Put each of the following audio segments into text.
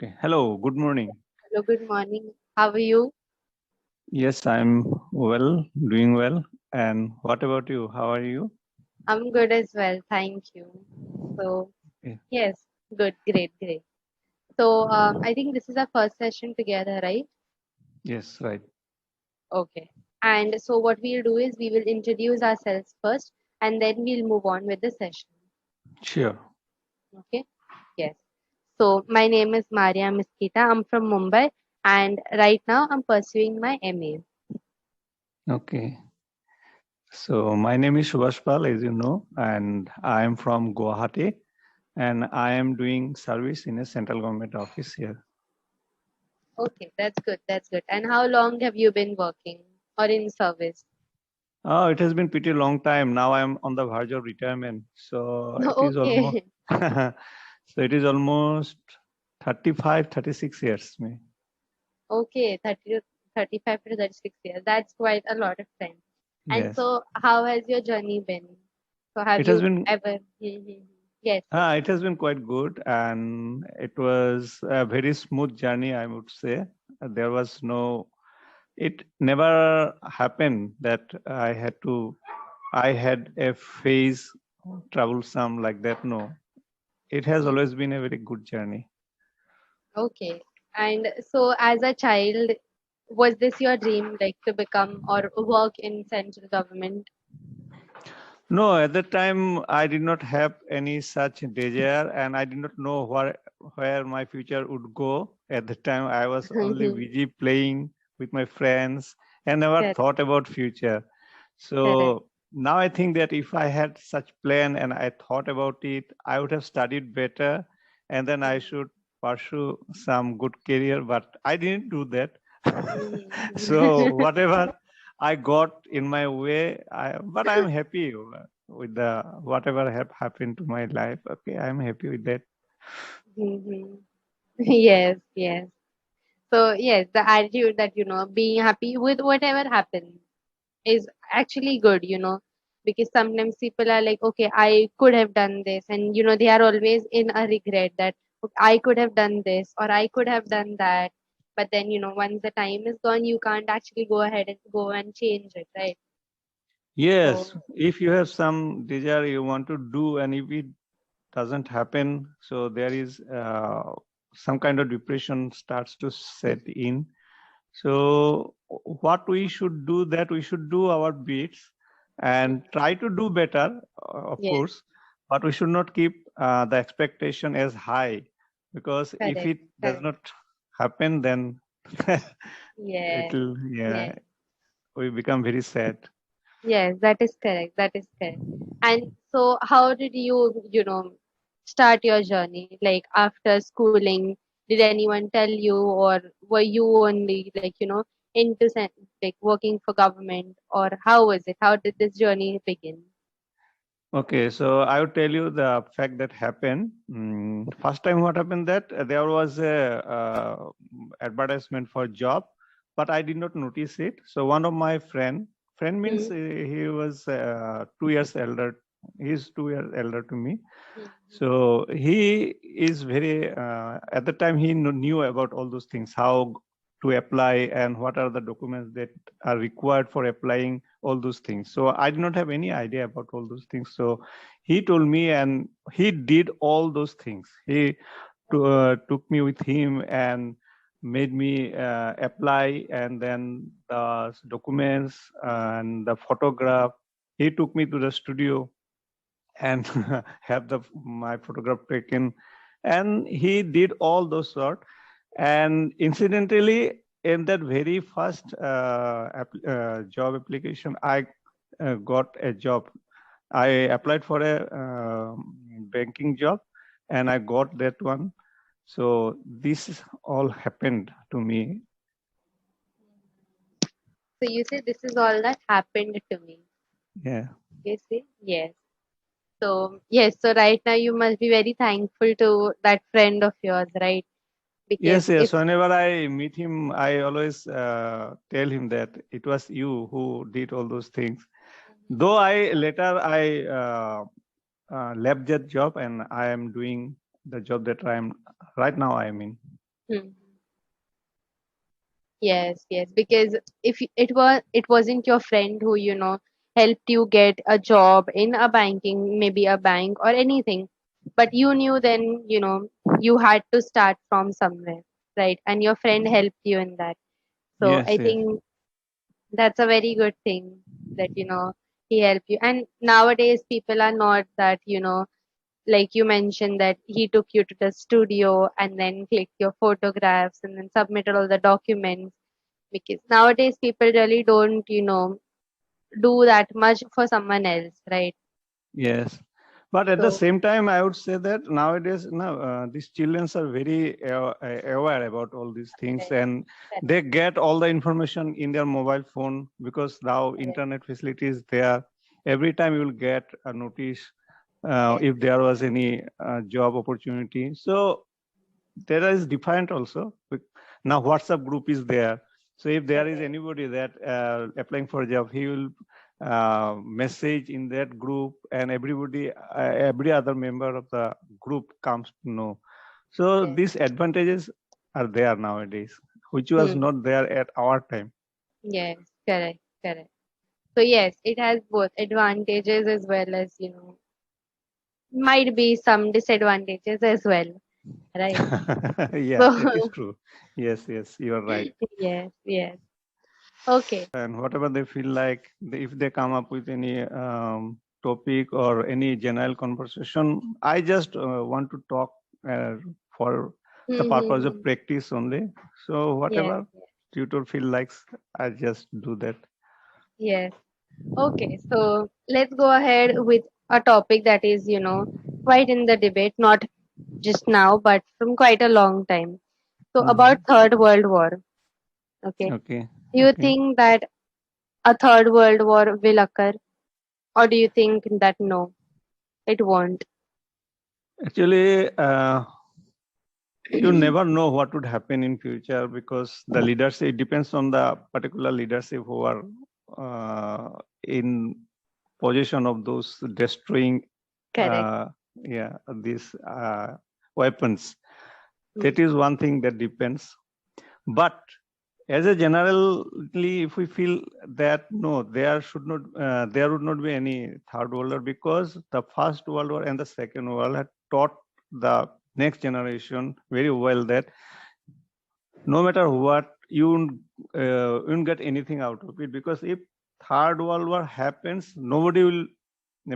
Okay. Hello, good morning. Hello, good morning. How are you? Yes, I'm well, doing well. And what about you? How are you? I'm good as well. Thank you. So, Okay. yes, good, great, great. So, I think this is our first session together, right? Yes, right. Okay. And so, what we'll do is we will introduce ourselves first and then we'll move on with the session. Sure. Okay. Yes. So, my name is Maria Misquitta. I'm from Mumbai and right now I'm pursuing my MA. Okay. So my name is Subhash Pal, as you know, and I am from Guwahati, and I am doing service in a central government office here. Okay, that's good. That's good. And how long have you been working or in service? Oh, it has been pretty long time. Now I am on the verge of retirement. So it is almost Okay. so it is almost 35, 36 years. Okay, 30 to 35 to 36 years. That's quite a lot of time. And Yes. so, how has your journey been? So, have It has you been ever? Yes, yes. It has been quite good, and it was a very smooth journey, I would say. There was no, it never happened that I had a phase troublesome like that. No, it has Mhm. always been a very good journey. Okay. And so, as a child, was this your dream, like to become or work in central government? No, at that time I did not have any such desire, and I did not know where my future would go. At the time, I was only Correct, busy playing with my friends and never thought about future. correct. So now I think that if I had such plan and I thought about it, I would have studied better, and then I Mhm. should pursue some good career. But I didn't do that. So Mhm. whatever I got in my way, but I'm happy with the whatever have happened to my life. Okay, I'm happy with that. Mhm. Yes, yes. So, yes, the attitude that, being happy with whatever happens is actually good, because sometimes people are like, okay, I could have done this, and they are always in a regret that "Okay, I could have done this or I could have done that, but then once the time is gone, you can't actually go ahead and go and change it, right? Yes, So, if you have some desire you want to do, and if it doesn't happen, so there is some kind of depression starts to set in. So what we should do, that we should do our bits and try to do better, of yes, course, but we should not keep the expectation as high, because if correct, it does correct. not happen, then it Yes, will, yeah, yes. we become very sad. Yes, that is correct. That is correct. And so, how did you, start your journey? Like after schooling, did anyone tell you, or were you only like, into like working for government, or how was it? How did this journey begin? Okay, so I would tell you the fact that happened. First time, what happened that there was a advertisement for job, but I did not notice it. So one of my friend means Hmm. he was 2 years elder. He's 2 years elder to me. Hmm. So he is very, at the time he knew about all those things, how to apply and what are the documents that are required for applying all those things. So I did not have any idea about all those things. So he told me, and he did all those things. He Okay. took me with him and made me apply, and then the documents and the photograph. He took me to the studio and have my photograph taken, and he did all those sort. And incidentally, in that very first job application, I got a job. I applied for a banking job, and I got that one. So this all happened to me. So you say this is all that happened to me. Yeah. You see? Yes. So yes. So right now you must be very thankful to that friend of yours, right? Because Yes, if yes. Whenever I meet him, I always tell him that it was you who did all those things. Though I left that job, and I am doing the job that I am right now. I am in. Hmm. Yes, yes. Because if it wasn't your friend who, helped you get a job in a banking, maybe a bank or anything, but you knew then, you had to start from somewhere, right? And your friend helped you in that. So Yes, I yes, think that's a very good thing that, he helped you. And nowadays people are not that, like you mentioned that he took you to the studio and then clicked your photographs and then submitted all the documents, because nowadays people really don't do that much for someone else, right? yes. But at the So same time, I would say that nowadays, now these children are very aware about all these things, correct, and correct, they get all the information in their mobile phone because now correct. internet facility is there. Every time you will get a notice Yes, if there was any job opportunity. So there is different also. Now WhatsApp group is there. So if there is correct, anybody that applying for a job, he will message in that group, and everybody, every other member of the group comes to know. So yes. these advantages are there nowadays, which was Hmm. not there at our time. Yes, correct, correct. So yes, it has both advantages as well as, might be some disadvantages as well, right? Yeah, it is So true. Yes, yes, you are right. yes, yes. Okay. And whatever they feel like, if they come up with any topic or any general conversation, I just want to talk uh, for the purpose of Mm-hmm. practice only. So Yes, whatever tutor feel likes, I just do that. yes. Okay, so let's go ahead with a topic that is, quite in the debate, not just now, but from quite a long time. So about Mhm. Third World War. Okay. Okay, Do you okay. think that a Third World War will occur, or do you think that no, it won't? Actually, you never know what would happen in future because the leadership, it depends on the particular leadership who are in possession of those destroying Correct. uh, yeah, these weapons. Hmm. That is one thing that depends. But as a generally, if we feel that no, there should not, there would not be any third world war because the first world war and the second world had taught the next generation very well that no matter what, you won't get anything out of it because if third world war happens, nobody will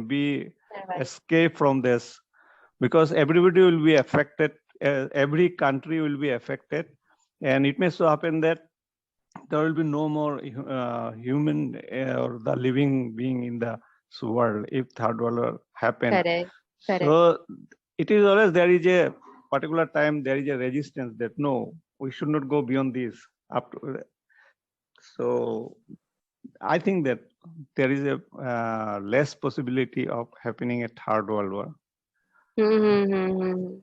be Survive. escape from this because everybody will be affected. Every country will be affected, and it may so happen that there will be no more human or the living being in the world if third world war happen. Correct. Correct. So it is always there is a particular time there is a resistance that no, we should not go beyond this. Up to, so I think that there is a less possibility of happening a third world war. Mm-hmm.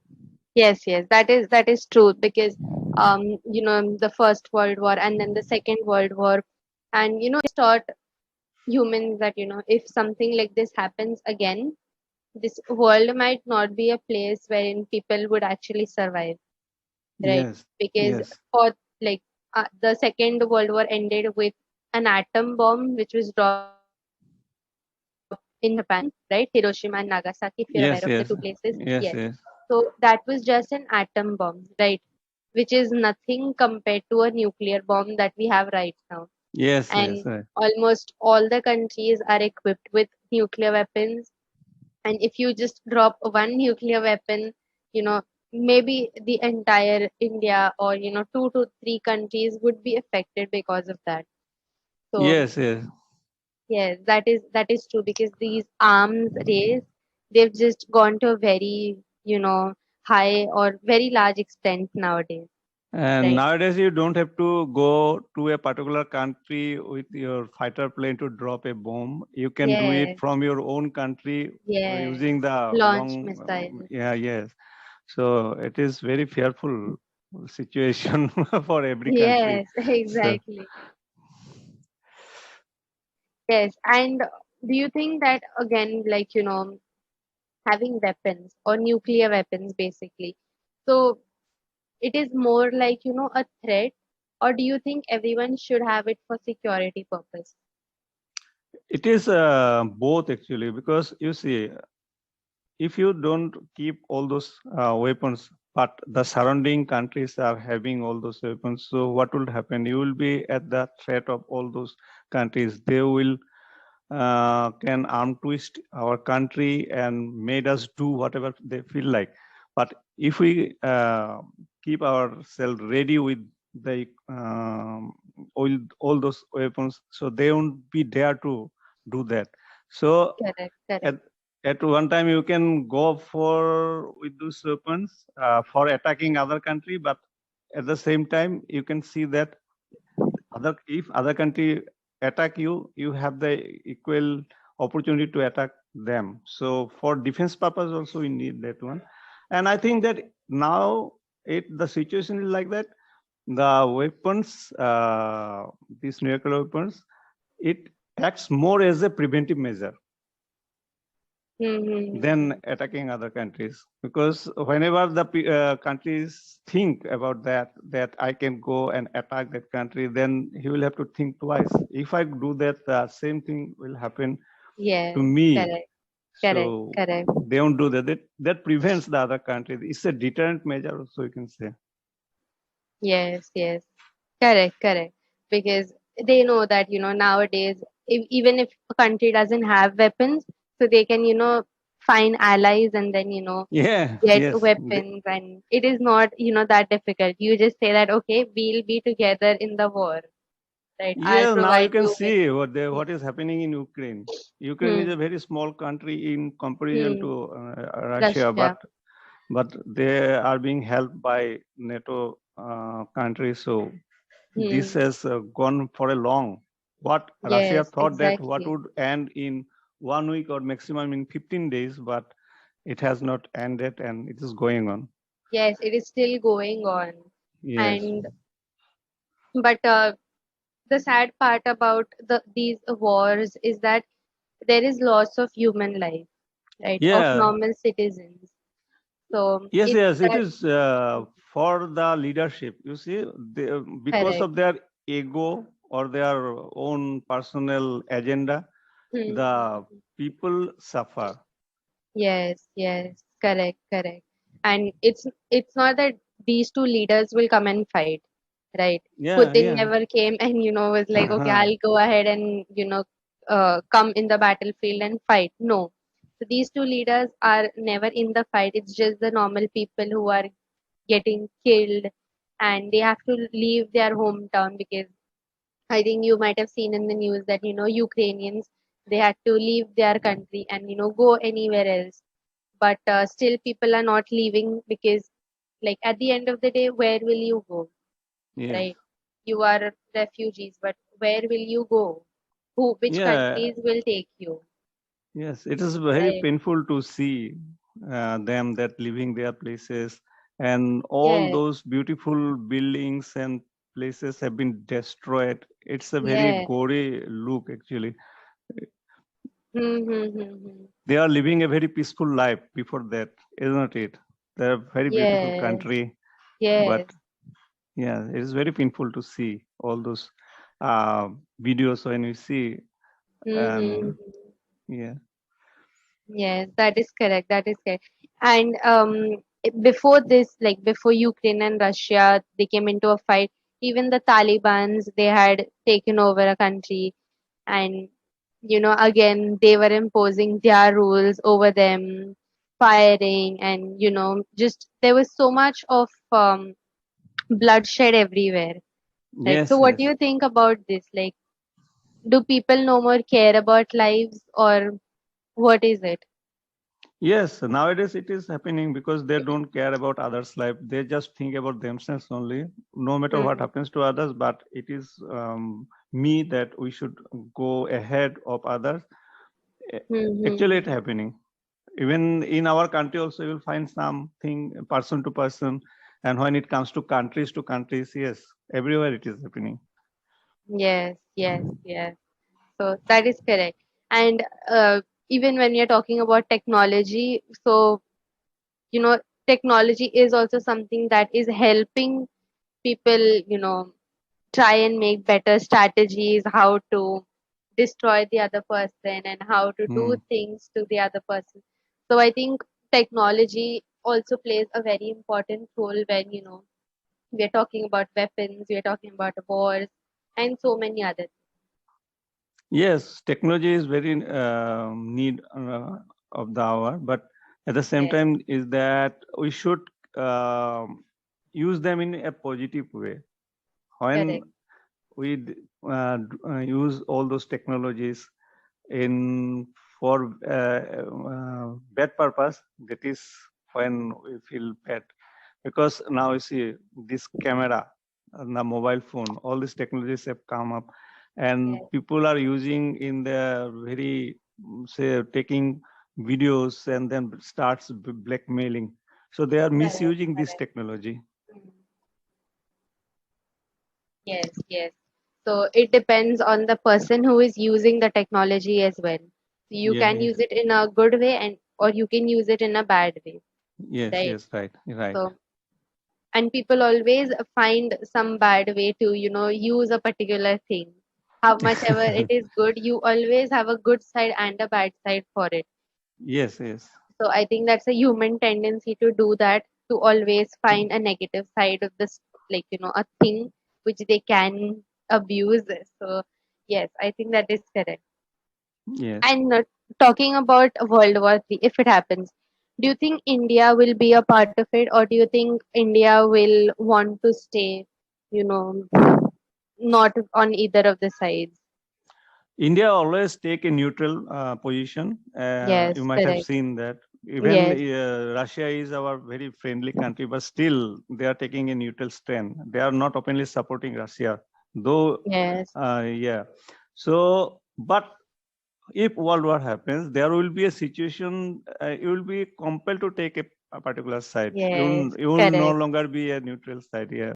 Yes, yes, that is true because the First World War and then the Second World War, and it taught humans that if something like this happens again, this world might not be a place wherein people would actually survive, right? Yes, Because yes, for like the Second World War ended with an atom bomb which was dropped in Japan, right? Hiroshima and Nagasaki, if you're aware of the two places. yes, yes, Yes. yes, So yes, that was just an atom bomb, right? Which is nothing compared to a nuclear bomb that we have right now. yes, yes, And almost all the countries are equipped with nuclear weapons. And if you just drop one nuclear weapon, you know, maybe the entire India or, two to three countries would be affected because of that. So yes, yes. yes, that is true because these arms race, they've just gone to a very, high or very large extent nowadays, And right? nowadays, you don't have to go to a particular country with your fighter plane to drop a bomb. You can do it Yes, from your own country yes. using the Launch long, missiles. yeah, yes. So it is very fearful situation for every country. Yes, So exactly. Yes, and do you think that again, like, having weapons or nuclear weapons basically? So it is more like, a threat, or do you think everyone should have it for security purpose? It is both actually, because you see, if you don't keep all those weapons, but the surrounding countries are having all those weapons, so what will happen? You will be at the threat of all those countries. They will can arm twist our country and made us do whatever they feel like. But if we keep ourselves ready with the all those weapons, so they won't be dare to do that. So Correct, correct. at at one time you can go for with those weapons for attacking other country, but at the same time you can see that if other country attack you, you have the equal opportunity to attack them. So for defense purpose also we need that one. And I think that now the situation is like that. The weapons, these nuclear weapons, it acts more as a preventive measure Mm-hmm. than attacking other countries, because whenever the countries think about that I can go and attack that country, then he will have to think twice. If I do that, the same thing will happen to Yes, me. correct, correct, So correct. they don't do that. That prevents the other country. It's a deterrent measure, so you can say. Yes, yes, correct, correct. Because they know that, nowadays, even if a country doesn't have weapons, so they can, find allies and then, Yeah, get yes. weapons, and it is not, that difficult. You just say that, okay, we'll be together in the war, right? I'll Yeah, now you provide can you with. see what is happening in Ukraine. Ukraine is Hmm, a very small country in comparison hmm, to Russia, Russia. but they are being helped by NATO countries. So this Hmm. has gone for a long. What Russia Yes, thought that what exactly. would end in 1 week or maximum in 15 days, but it has not ended and it is going on. Yes, it is still going on. Yes. And but the sad part about these wars is that there is loss of human life, right? Of Yeah. normal citizens. So Yes, it's yes, it that. is for the leadership. You see, because Correct. of their ego or their own personal agenda, the Hmm. people suffer. Yes, yes, correct, correct. And it's not that these two leaders will come and fight, right? Yeah, Putin yeah. never came and was like, okay, I'll go ahead and come in the battlefield and fight. No. So these two leaders are never in the fight. It's just the normal people who are getting killed, and they have to leave their hometown because I think you might have seen in the news that Ukrainians, they had to leave their country and go anywhere else, but still people are not leaving because, like, at the end of the day, where will you go, Yes. right? You are refugees, but where will you go? Which Yeah. countries will take you, Yes. It is very right? painful to see them that leaving their places, and all Yes, those beautiful buildings and places have been destroyed. It's a very yes. gory look actually. Hmm. They are living a very peaceful life before that, isn't it? They're a very beautiful Yes, country, but yes. yeah, it is very painful to see all those uh, videos when we see. Hmm. And yeah, Yes, that is correct. That is correct. And before this, like before Ukraine and Russia, they came into a fight. Even the Taliban's, they had taken over a country, and again they were imposing their rules over them, firing, and just there was so much of bloodshed everywhere. Right. So, yes, what do yes, you think about this? Like, do people no more care about lives, or what is it? yes. Nowadays it is happening because they don't care about others' life. They just think about themselves only, no matter what Hmm. happens to others. But it is me that we should go ahead of others. Hmm. Actually, it Hmm. happening. Even in our country also you will find something person to person, and when it comes to countries, yes, everywhere it is happening. Yes, yes, yes. So that is correct. And even when we are talking about technology, so you know, technology is also something that is helping people, try and make better strategies, how to destroy the other person and how to do Hmm. things to the other person. So I think technology also plays a very important role when, we are talking about weapons, we are talking about wars, and so many other things. Yes, technology is very need of the hour, but at the same Yes, time is that we should use them in a positive way. When correct. we use all those technologies in for bad purpose, that is when we feel bad. Because now you see this camera and the mobile phone, all these technologies have come up, and Yes, people are using in their very say taking videos and then starts blackmailing. So they are correct, misusing this correct. technology. Mm. Yes, yes. So it depends on the person who is using the technology as well. So you Yeah, can yeah. use it in a good way and or you can use it in a bad way, Yes, right? yes, right, right. So and people always find some bad way to, use a particular thing. How much ever it is good, you always have a good side and a bad side for it. Yes, yes. So I think that's a human tendency to do that, to always find a negative side of this, like, a thing which they can abuse. So, yes, I think that is correct. Yes. And talking about World War III, if it happens, do you think India will be a part of it, or do you think India will want to stay, you know, not on either of the sides? India always take a neutral position. You Yes, might have correct. seen that. Even Yes, Russia is our very friendly country, but still they are taking a neutral stand. They are not openly supporting Russia, though. yes, Yeah. So, but if World War happens, there will be a situation. You will be compelled to take a particular side. yes, You will no correct. longer be a neutral side. Yeah.